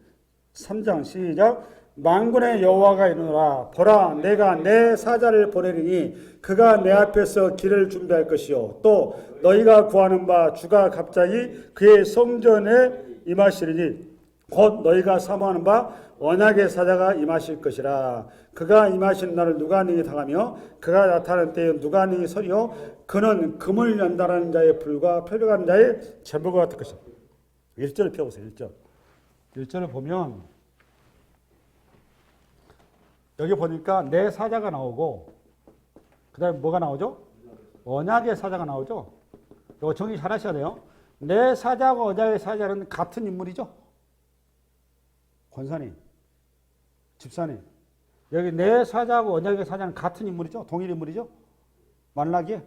3장 시작. 만군의 여호와가 이르노라 보라 내가 내 사자를 보내리니 그가 내 앞에서 길을 준비할 것이요 또 너희가 구하는 바 주가 갑자기 그의 성전에 임하시리니 곧 너희가 사모하는 바 언약의 사자가 임하실 것이라 그가 임하시는 날을 누가 능히 당하며 그가 나타나는 때에 누가 능히 서리요 그는 금을 연단하는 자의 불과 표적하는 자의 제물과 같을 것이다. 1절을 펴보세요. 1절을 보면 여기 보니까 내 사자가 나오고 그 다음에 뭐가 나오죠? 언약의 사자가 나오죠. 이거 정리 잘 하셔야 돼요. 내 사자하고 언약의 사자는 같은 인물이죠. 권사님, 집사님. 여기 내 사자하고 언약의 사자는 같은 인물이죠. 동일 인물이죠. 말라기에.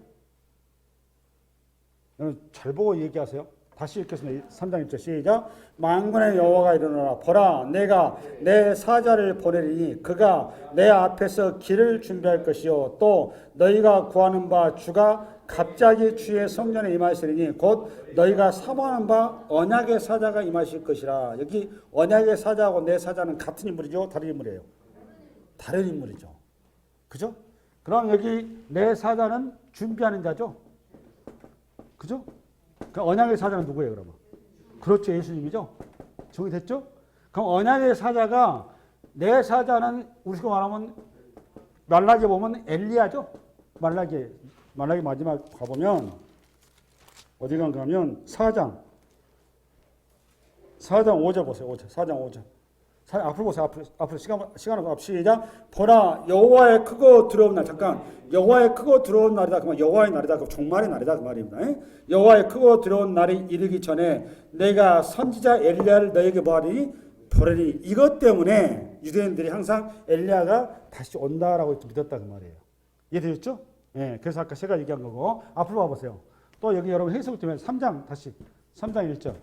잘 보고 얘기하세요. 다시 읽겠습니다. 3장 1절 시작. 만군의 여호와가 이르노라 보라 내가 내 사자를 보내리니 그가 내 앞에서 길을 준비할 것이요 또 너희가 구하는 바 주가 갑자기 주의 성전에 임하시리니 곧 너희가 사모하는 바 언약의 사자가 임하실 것이라. 여기 언약의 사자하고 내 사자는 같은 인물이죠? 다른 인물이에요? 다른 인물이죠. 그죠? 그럼 여기 내 사자는 준비하는 자죠? 그죠? 그 언약의 사자는 누구예요, 그러면? 그렇죠, 예수님이죠. 정리됐죠? 그럼 언약의 사자가 내 사자는 우리가 말하면 말라기 보면 엘리야죠. 말라기 마지막 가보면 어디 간가 하면 4장 5절 보세요. 4장 5절. 앞으로 보세요. 앞으로 시간을 시작. 보라 여호와의 크고 두려운 날. 잠깐. 여호와의 크고 두려운 날이다. 그만 여호와의 날이다. 그 종말의 날이다. 그 말입니다. 여호와의 크고 두려운 날이 이르기 전에 내가 선지자 엘리야를 너에게 보내리니 이것 때문에 유대인들이 항상 엘리야가 다시 온다라고 믿었다 그 말이에요. 이해되셨죠? 예. 그래서 아까 제가 얘기한 거고 앞으로 와보세요. 또 여기 여러분 해석을 좀 3장 1절.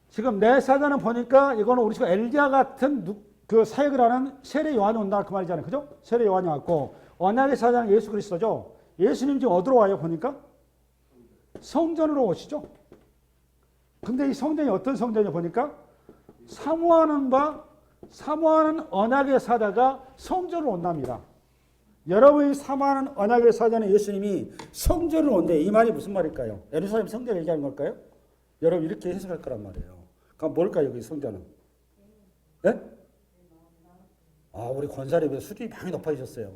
지금 내 사자는 보니까 이거는 우리가 엘리야 같은 그 사역을 하는 세례 요한이 온다 그 말이잖아요. 그죠? 세례 요한이 왔고 언약의 사자는 예수 그리스도죠. 예수님 지금 어디로 와요 보니까? 성전으로 오시죠. 근데 이 성전이 어떤 성전이냐 보니까 사모하는 언약의 사자가 성전으로 온답니다. 여러분이 사모하는 언약의 사자는 예수님이 성전으로 온대. 이 말이 무슨 말일까요? 예루살렘 성전을 얘기하는 걸까요? 여러분 이렇게 해석할 거란 말이에요. 그럼 뭘까요? 여기 성전은? 네? 우리 권사님의 수준이 많이 높아지셨어요.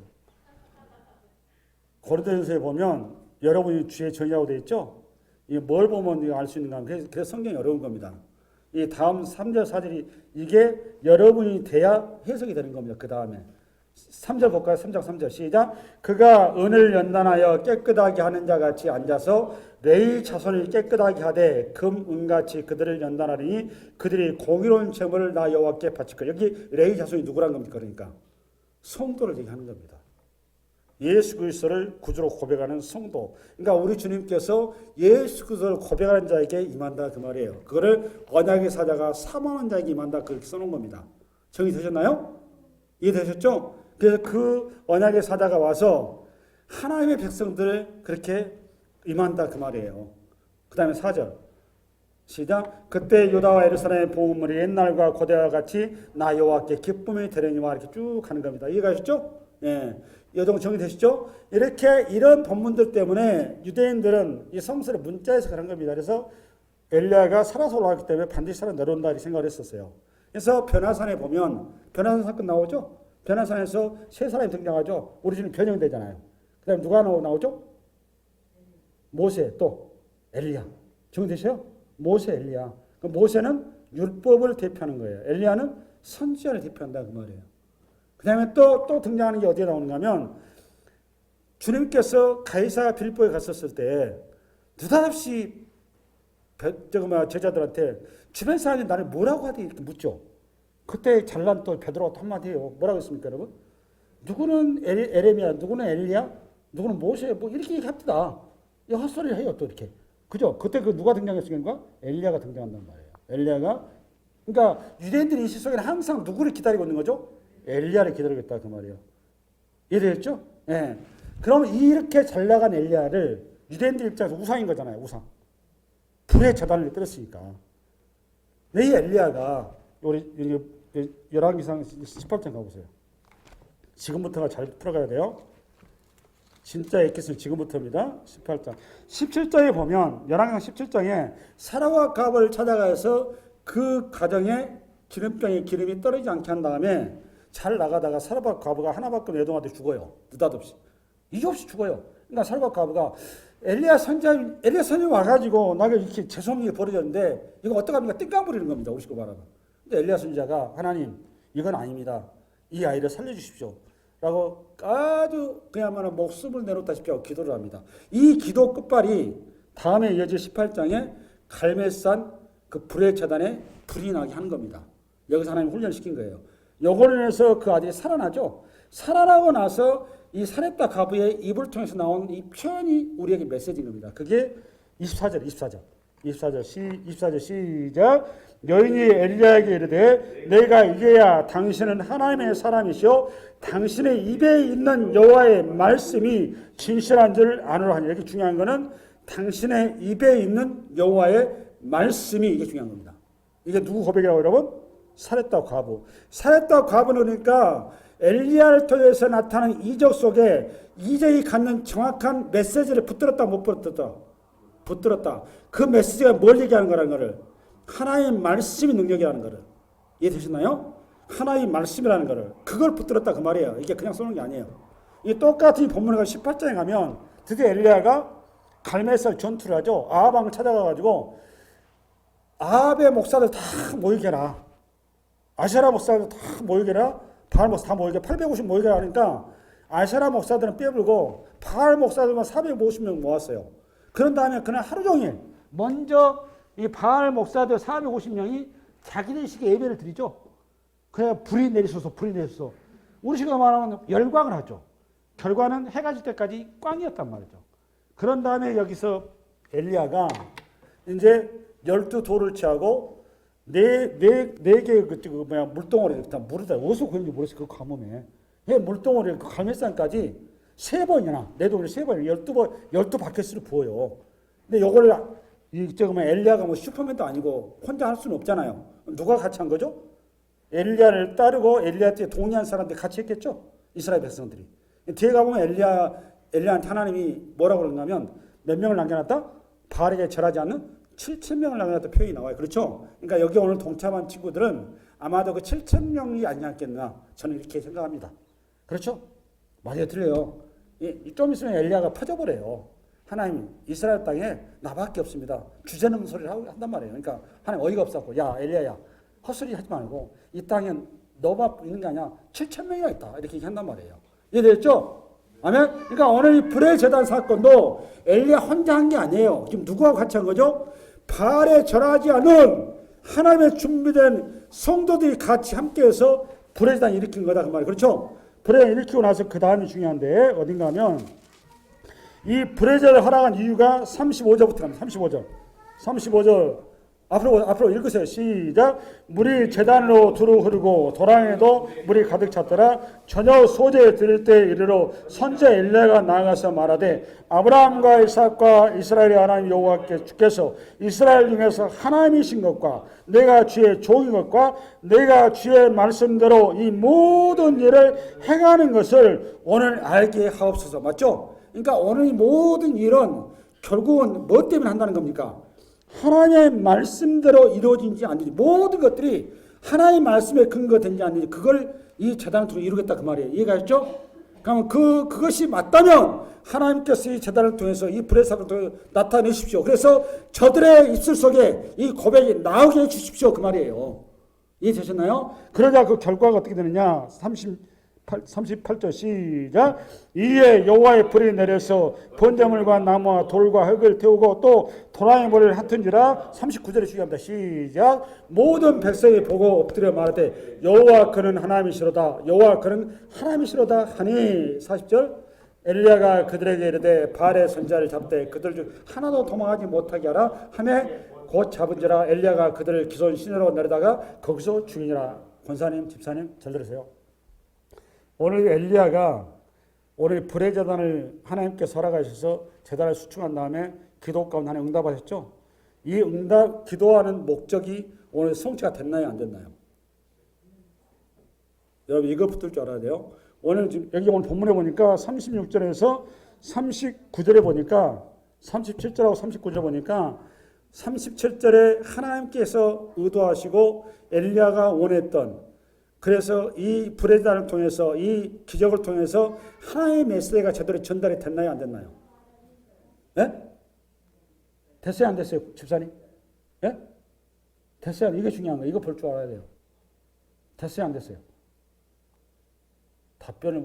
고린도전서에 보면 여러분이 주의 전이라고 되어 있죠? 이게 뭘 보면 알 수 있는가 하면 그래서 성경이 어려운 겁니다. 이 다음 3절 4절이 이게 여러분이 돼야 해석이 되는 겁니다. 그 다음에 3절 볼까요? 3장 3절 시작. 그가 은을 연단하여 깨끗하게 하는 자 같이 앉아서 레위 자손을 깨끗하게 하되 금, 은같이 그들을 연단하리니 그들이 공의로운 제물을 나 여호와께 바칠 거예요. 여기 레위 자손이 누구란 겁니까? 그러니까 성도를 얘기하는 겁니다. 예수 그리스도를 구주로 고백하는 성도. 그러니까 우리 주님께서 예수 그리스도를 고백하는 자에게 임한다 그 말이에요. 그거를 언약의 사자가 사모하는 자에게 임한다 그렇게 써놓은 겁니다. 정리되셨나요? 이해되셨죠? 그래서 그 언약의 사자가 와서 하나님의 백성들을 그렇게 임한다 그 말이에요. 그 다음에 4절 시작. 그때 유다와 예루살렘의 보물이 옛날과 고대와 같이 나 여호와께 기쁨이 되려니와 이렇게 쭉 가는 겁니다. 이해가셨죠? 예. 여정 정리되시죠? 이렇게 이런 본문들 때문에 유대인들은 이 성서를 문자에서 가는 겁니다. 그래서 엘리야가 살아서 올라왔기 때문에 반드시 살아 내려온다 이렇게 생각을 했었어요. 그래서 변화산에 보면 변화산 사건 나오죠. 변화산에서 세 사람이 등장하죠. 우리 지금 변형되잖아요. 그다음 누가 나오죠? 모세 또 엘리야. 정되세요? 모세 엘리야. 그 모세는 율법을 대표하는 거예요. 엘리야는 선지자를 대표한다 그 말이에요. 그다음에 또 등장하는 게 어디에 나오는가 하면 주님께서 가이사랴 빌립보에 갔었을 때 느닷없이 제자들한테 주변 사람이 나를 뭐라고 하대 이렇게 묻죠. 그때 잘난 또 베드로가 한마디 해요. 뭐라고 했습니까 여러분? 누구는 에레미야, 누구는 엘리야, 누구는 모세 뭐 이렇게 얘기합니다. 이 헛소리를 해요 또 이렇게. 그죠? 그때 그 누가 등장했으니까 엘리야가 등장한단 말이에요. 엘리야가 그러니까 유대인들이 인식 속에는 항상 누구를 기다리고 있는 거죠? 엘리야를 기다리고 있다 그 말이에요. 이해되셨죠? 예. 그럼 이렇게 잘 나간 엘리야를 유대인들 입장에서 우상인 거잖아요. 우상. 불의 재단을 떨었으니까. 이 엘리야가 우리 열왕기상 18장 가보세요. 지금부터가 잘 풀어가야 돼요. 진짜 엑기스는 지금부터입니다. 18장. 17장에 보면 열왕기상 17장에 사라와 갑을 찾아가서 그 가정에 기름병에 기름이 떨어지지 않게 한 다음에 잘 나가다가 사라와 갑가 하나밖에 내동한테 죽어요. 느닷없이. 이유 없이 죽어요. 그러니까 사라와 갑가 엘리야 선지자 와가지고 나가 이렇게 죄송한 일이 벌어졌는데 이거 어떡합니까? 띵까 부리는 겁니다. 우리식으로 말하면. 근데 엘리야 선지자가 하나님 이건 아닙니다. 이 아이를 살려주십시오. 라고 아주 그야말로 목숨을 내놓다시피 하고 기도를 합니다. 이 기도 끝발이 다음에 이어질 18장에 갈멜산 그 불의 재단에 불이 나게 하는 겁니다. 여기서 하나님 훈련시킨 거예요. 요거를 인해서 그 아들이 살아나죠. 살아나고 나서 이 사렙다 가부의 입을 통해서 나온 이 표현이 우리에게 메시지인 겁니다. 그게 24절 시작. 여인이 엘리야에게 이르되 내가 이게야 당신은 하나님의 사람이시오 당신의 입에 있는 여호와의 말씀이 진실한 줄 아노라 하니. 이렇게 중요한 거는 당신의 입에 있는 여호와의 말씀이 이게 중요한 겁니다. 이게 누구 고백이라고 여러분? 사렙다 과부. 사렙다 과부는 그러니까 엘리야를 통해서 나타나는 이적 속에 이적이 갖는 정확한 메시지를 붙들었다 못 붙들었다? 붙들었다. 그 메시지가 뭘 얘기하는 거라는 거를 하나의 말씀이 능력이라는 거를 이해되셨나요? 하나의 말씀이라는 거를 그걸 붙들었다 그 말이에요. 이게 그냥 쏘는 게 아니에요. 이 똑같은 본문에 18장에 가면 드디어 엘리야가 갈멜살 전투를 하죠. 아합 왕을 찾아가가지고 아합의 목사들 다 모이게 해라. 아세라 목사들 다 모이게 해라. 바알 목사 다 모이게 850 모이게 하니까 아세라 목사들은 빼불고 바알 목사들만 450명 모았어요. 그런 다음에 그날 하루 종일 먼저 이 바알 목사들 450명이 자기들식의 예배를 드리죠. 그래야 불이 내리셔서 우리 식으로 말하면 열광을 하죠. 결과는 해가 질 때까지 꽝이었단 말이죠. 그런 다음에 여기서 엘리야가 이제 12돌을 취하고 네 개의 물동어리 물에다 어디서 구했는지 모르겠어요. 그 가뭄에 물동어리 그 갈멜산까지 3번이나 내동을 3번 12바켓을 부어요. 근데 요걸 엘리야가 뭐 슈퍼맨도 아니고 혼자 할 수는 없잖아요. 누가 같이 한 거죠? 엘리야를 따르고 엘리야한테 동의한 사람들이 같이 했겠죠. 이스라엘 백성들이. 뒤에 가보면 엘리야한테 하나님이 뭐라고 그러냐면 몇 명을 남겨놨다? 바알에게 절하지 않는 7,000명을 남겨놨다 표현이 나와요. 그렇죠? 그러니까 여기 오늘 동참한 친구들은 아마도 그 7,000명이 아니었겠나 저는 이렇게 생각합니다. 그렇죠? 맞아요. 틀려요. 좀 있으면 엘리야가 퍼져버려요. 하나님 이스라엘 땅에 나밖에 없습니다. 주제넘는 소리를 한단 말이에요. 그러니까 하나님 어이가 없었고 야 엘리야야 헛소리 하지 말고 이 땅엔 너만 있는 게 아니야 7,000명이나 있다. 이렇게 얘기한단 말이에요. 이해됐죠? 아멘? 그러니까 오늘 이 불의 제단 사건도 엘리야 혼자 한 게 아니에요. 지금 누구하고 같이 한 거죠? 바알에 절하지 않은 하나님의 준비된 성도들이 같이 함께해서 불의 제단을 일으킨 거다 그 말이에요. 그렇죠? 불의 제단을 일으키고 나서 그 다음이 중요한데 어딘가 하면 이 불의 제단을 허락한 이유가 35절부터 갑니다. 35절 앞으로 읽으세요. 시작. 물이 제단으로 두루 흐르고 도랑에도 물이 가득 찼더라. 저녁 소재에 들을 때 이르러 선지자 엘리야가 나아가서 말하되 아브라함과 이삭과 이스라엘의 하나님 여호와께 주께서 이스라엘 중에서 하나님이신 것과 내가 주의 종인 것과 내가 주의 말씀대로 이 모든 일을 행하는 것을 오늘 알게 하옵소서. 맞죠? 그러니까 오늘 이 모든 일은 결국은 뭐 때문에 한다는 겁니까? 하나님의 말씀대로 이루어진지 안 되지 모든 것들이 하나의 말씀에 근거된지 아닌지 그걸 이 제단을 통해 이루겠다 그 말이에요. 이해가셨죠? 그러면 그것이 맞다면 하나님께서 이 제단을 통해서 이 불의 사건을 통해 나타내십시오. 그래서 저들의 입술 속에 이 고백이 나오게 해주십시오 그 말이에요. 이해되셨나요? 그러자 그 결과가 어떻게 되느냐? 38절 시작. 이에 여호와의 불이 내려서 번제물과 나무와 돌과 흙을 태우고 또 도랑의 머리를 핫은지라. 39절에 중요합니다. 시작. 모든 백성이 보고 엎드려 말하되 여호와 그는 하나님이시로다. 여호와 그는 하나님이시로다 하니. 40절. 엘리야가 그들에게 이르되 바알의 선지자를 잡되 그들 중 하나도 도망하지 못하게 하라 하며 곧 잡은지라. 엘리야가 그들을 기손 시내로 내려다가 거기서 죽이니라. 권사님, 집사님 잘 들으세요. 오늘 엘리야가 오늘 불의 제단을 하나님께서 허락하셔서 제단을 수축한 다음에 기도 가운데 하나님 응답하셨죠. 이 응답 기도하는 목적이 오늘 성취가 됐나요, 안 됐나요? 여러분 이거 붙을 줄 알아야 돼요. 오늘 지금 여기 오늘 본문에 보니까 36절에서 39절에 보니까 37절하고 39절에 보니까 37절에 하나님께서 의도하시고 엘리야가 원했던, 그래서 이 불의 제단을 통해서 이 기적을 통해서 하나님의 메시지가 제대로 전달이 됐나요, 안 됐나요? 예? 됐어요, 안 됐어요, 집사님? 예? 됐어요. 이게 중요한 거예요. 이거 볼 줄 알아야 돼요. 됐어요, 안 됐어요? 답변을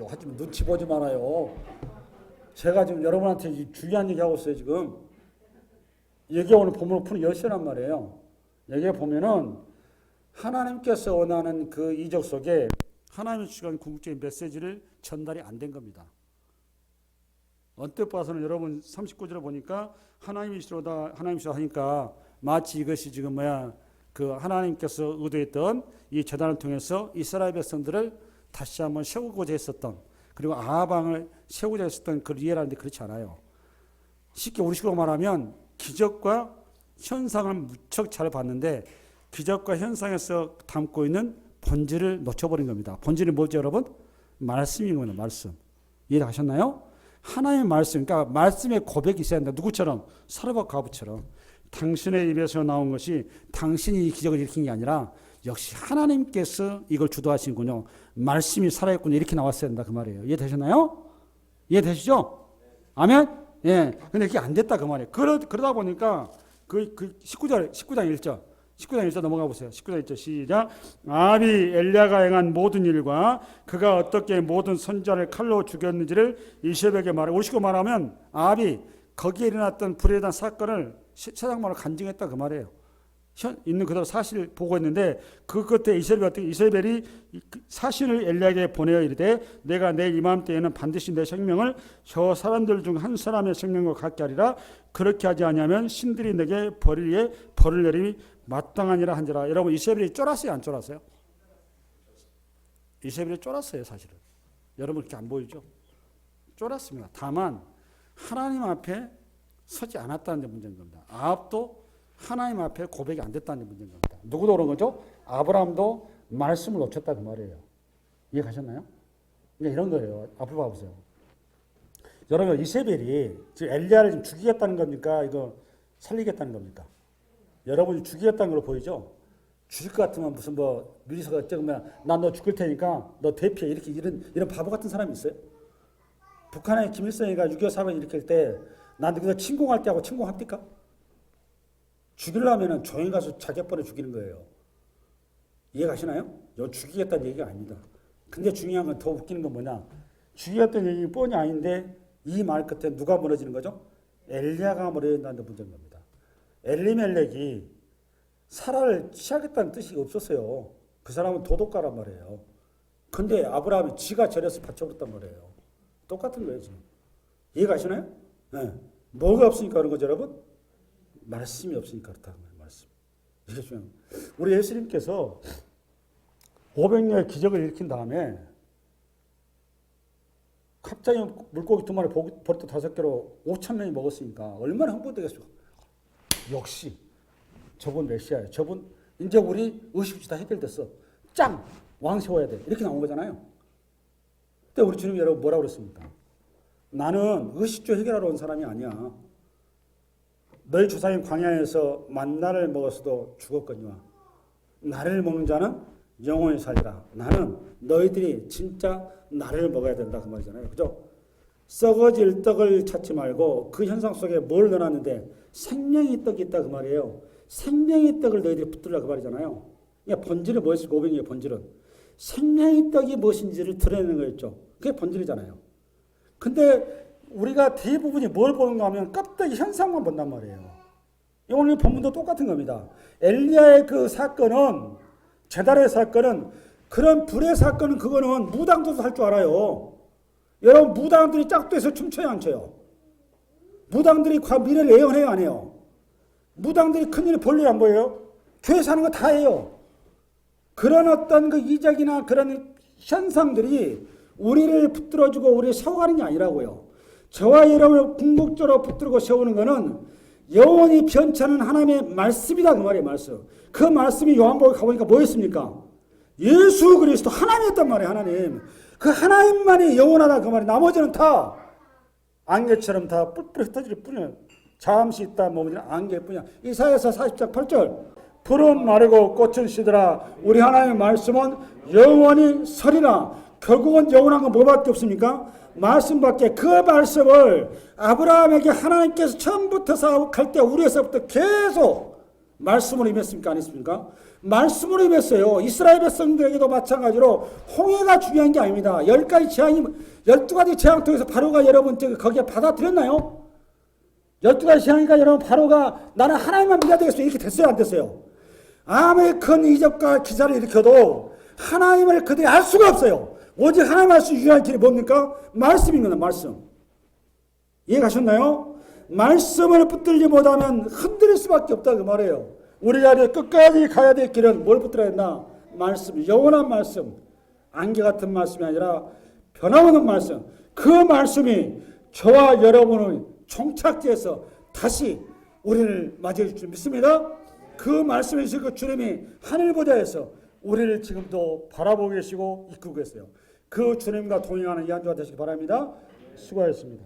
하지만 눈치 보지 말아요. 제가 지금 여러분한테 중요한 얘기 하고 있어요, 지금. 여기 오늘 본문을 푸는 열쇠란 말이에요. 여기에 보면은 하나님께서 원하는 그 이적 속에 하나님의 주시는 궁극적인 메시지를 전달이 안 된 겁니다. 언뜻 봐서는 여러분 39절을 보니까 하나님이시로다 하나님이시로 하니까 마치 이것이 지금 그 하나님께서 의도했던 이 제단을 통해서 이스라엘 백성들을 다시 한번 세우고자 했었던, 그리고 아합왕을 세우고자 했었던 그 이해라는데 그렇지 않아요. 쉽게 우리식으로 말하면 기적과 현상을 무척 잘 봤는데 기적과 현상에서 담고 있는 본질을 놓쳐버린 겁니다. 본질이 뭐죠, 여러분? 말씀이군요, 말씀. 이해하셨나요? 하나님의 말씀, 그러니까 말씀의 고백이 있어야 한다. 누구처럼? 사르밧 과부처럼. 당신의 입에서 나온 것이 당신이 이 기적을 일으킨 게 아니라 역시 하나님께서 이걸 주도하시는군요. 말씀이 살아있군요. 이렇게 나왔어야 한다 그 말이에요. 이해되셨나요? 이해되시죠? 아멘? 예. 근데 이게 안 됐다 그 말이에요. 그러다 보니까 그 19장 1절 넘어가 보세요. 19장 1절 시작. 아합이 엘리야가 행한 모든 일과 그가 어떻게 모든 선지자를 칼로 죽였는지를 이세벨에게 말해. 우리식으로 말하면 아합이 거기에 일어났던 불에 대한 사건을 세상만으로 간증했다 그 말이에요. 있는 그대로 사실을 보고 있는데 그 끝에 이세벨이 사신을 엘리야에게 보내어 이르되 내가 내일 이맘때에는 반드시 내 생명을 저 사람들 중 한 사람의 생명과 같게 하리라. 그렇게 하지 아니하면 신들이 내게 벌을 내림이 마땅하니라 한지라. 여러분 이세벨이 쫄았어요, 안 쫄았어요? 이세벨이 쫄았어요, 사실은. 여러분 그렇게 안 보이죠? 쫄았습니다. 다만 하나님 앞에 서지 않았다는 데 문제인 겁니다. 아합도 하나님 앞에 고백이 안 됐다는 데 문제인 겁니다. 누구도 그런 거죠? 아브라함도 말씀을 놓쳤다 그 말이에요. 이해 가셨나요? 그러니까 이런 거예요. 앞을 봐보세요. 여러분 이세벨이 지금 엘리야를 지금 죽이겠다는 겁니까? 이거 살리겠다는 겁니까? 여러분이 죽이겠다는 걸로 보이죠? 죽일 것 같으면 무슨 미리서가 찍으면 난 너 죽일 테니까 너 대피해. 이렇게 이런 바보 같은 사람이 있어요? 북한의 김일성이가 6.25 사건 일으킬 때 난 너희들 침공할 때 하고 침공합니까? 죽이려면 조용히 가서 자객번에 죽이는 거예요. 이해 가시나요? 이거 죽이겠다는 얘기가 아닙니다. 근데 중요한 건 더 웃기는 건 뭐냐? 죽이겠다는 얘기 뻔히 아닌데 이 말 끝에 누가 무너지는 거죠? 엘리야가 무너진다는 문제인 겁니다. 엘리멜렉이 사라를 취하겠다는 뜻이 없었어요. 그 사람은 도덕가란 말이에요. 근데 아브라함이 지가 절여서 바쳐버렸단 말이에요. 똑같은 거예요 지금. 이해 가시나요? 네. 뭐가 없으니까 그런 거죠 여러분? 말씀이 없으니까 그렇다는 거예요. 말씀. 이게 중요한 거예요. 우리 예수님께서 500년의 기적을 일으킨 다음에 갑자기 물고기 2마리 버릇 5개로 5,000명이 먹었으니까 얼마나 흥분되겠어요. 역시 저분 메시아예요. 저분 이제 우리 의식주의 다 해결됐어. 짱! 왕 세워야 돼. 이렇게 나온 거잖아요. 근데 우리 주님 여러분 뭐라고 그랬습니까? 나는 의식주의 해결하러 온 사람이 아니야. 너희 조상인 광야에서 만나를 먹었어도 죽었거니와 나를 먹는 자는 영원히 살리라. 나는 너희들이 진짜 나를 먹어야 된다 그 말이잖아요. 그죠? 썩어질 떡을 찾지 말고 그 현상 속에 뭘 넣어놨는데 생명의 떡이 있다 그 말이에요. 생명의 떡을 너희들이 붙들라 그 말이잖아요. 그러니까 본질이 뭐였을까? 고백이에요. 본질은 생명의 떡이 무엇인지를 드러내는 거였죠. 그게 본질이잖아요. 근데 우리가 대부분이 뭘 보는가 하면 껍데기 현상만 본단 말이에요. 오늘 본문도 똑같은 겁니다. 엘리야의 그 사건은, 제달의 사건은, 그런 불의 사건은 그거는 무당도 할 줄 알아요. 여러분 무당들이 짝도해서 춤춰요 안 춰요? 무당들이 미래를 예언해요 안 해요? 무당들이 큰일 볼일 안 보여요? 교회에서 하는 거 다 해요. 그런 어떤 그 이적이나 그런 현상들이 우리를 붙들어주고 우리를 세워가는 게 아니라고요. 저와 여러분을 궁극적으로 붙들고 세우는 것은 영원히 변찮은 하나님의 말씀이다 그 말이에요. 말씀. 그 말씀이 요한복음에 가보니까 뭐였습니까? 예수 그리스도 하나님이었단 말이에요. 하나님. 그 하나님만이 영원하다 그 말이에요. 나머지는 다 안개처럼 다 뿔뿔이 흩어질 뿐이에요. 잠시 있다 머무는 안개일 뿐이야. 이사야서 40장 8절 푸른 마르고 꽃은 시들아 우리 하나님의 말씀은 영원히 서리라. 결국은 영원한 건 뭐밖에 없습니까? 말씀밖에. 그 말씀을 아브라함에게 하나님께서 처음부터 사역할 때 우리에서부터 계속 말씀으로 임했습니까? 안 했습니까? 말씀으로 임했어요. 이스라엘 백성들에게도 마찬가지로 홍해가 중요한 게 아닙니다. 10가지 재앙이 12가지 재앙 통해서 바로가 여러분 거기에 받아들였나요? 12가지 재앙이니까 여러분 바로가 나는 하나님만 믿어야 되겠어요. 이렇게 됐어요? 안 됐어요? 아무리 큰 이적과 기사를 일으켜도 하나님을 그들이 알 수가 없어요. 오직 하나님 알 수 유일한 길이 뭡니까? 말씀입니다. 말씀. 이해가셨나요? 말씀을 붙들지 못하면 흔들릴 수밖에 없다 그 말이에요. 우리가 끝까지 가야 될 길은 뭘 붙들어야 된다? 말씀. 영원한 말씀. 안개 같은 말씀이 아니라 변함없는 말씀. 그 말씀이 저와 여러분을 총착지에서 다시 우리를 맞이해 줄 줄 믿습니다. 그 말씀이 그 주님이 하늘보좌에서 우리를 지금도 바라보고 계시고 이끌고 계세요. 그 주님과 동행하는 이 한 주가 되시기 바랍니다. 수고하셨습니다.